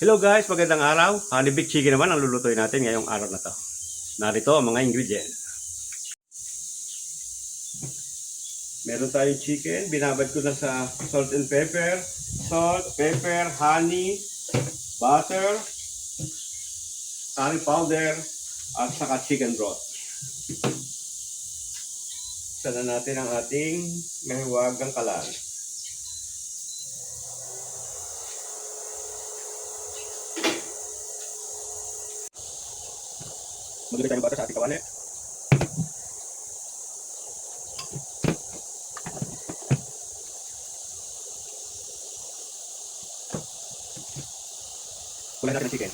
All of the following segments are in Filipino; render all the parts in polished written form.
Hello guys, magandang araw. Honey baked chicken naman ang lulutuin natin ngayong araw na to. Narito ang mga ingredients. Meron tayong chicken, binabad ko na sa salt and pepper, honey, butter, curry powder, at saka chicken broth. Sana natin ang ating mahiwagang kalan. Maglagay tayong butter sa ating kawali. Kulay natin ang chicken.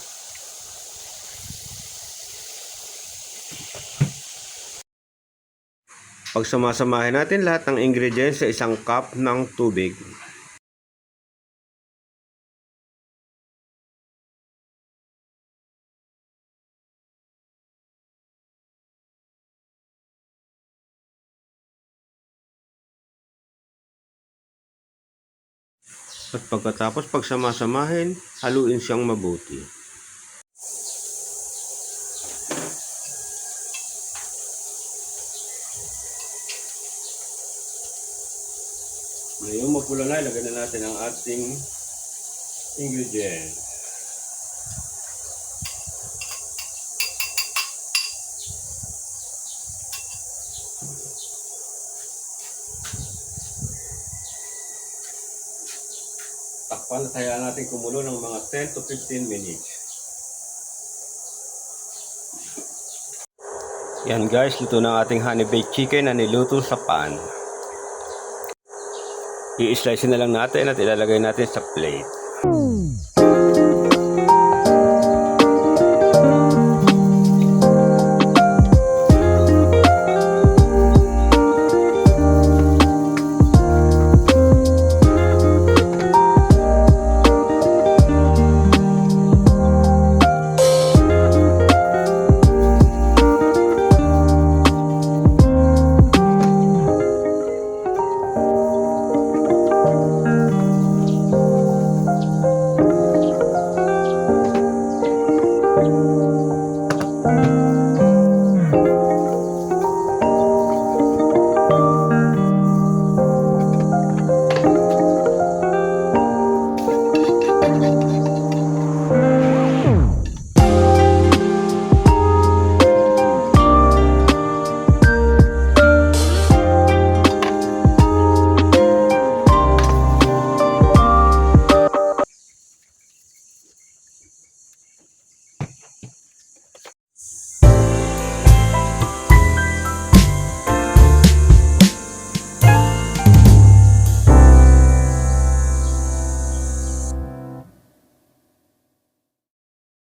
Pagsamasamahin natin lahat ng ingredients sa isang cup ng tubig. At pagkatapos pagsamasamahin, haluin siyang mabuti. Ngayon mapula na, ilagay na natin ang ating ingredients. Takpan at hayaan natin kumulo ng mga 10 to 15 minutes. Yan guys, luto na ang ating honey baked chicken na niluto sa pan. I-slice na lang natin at ilalagay natin sa plate.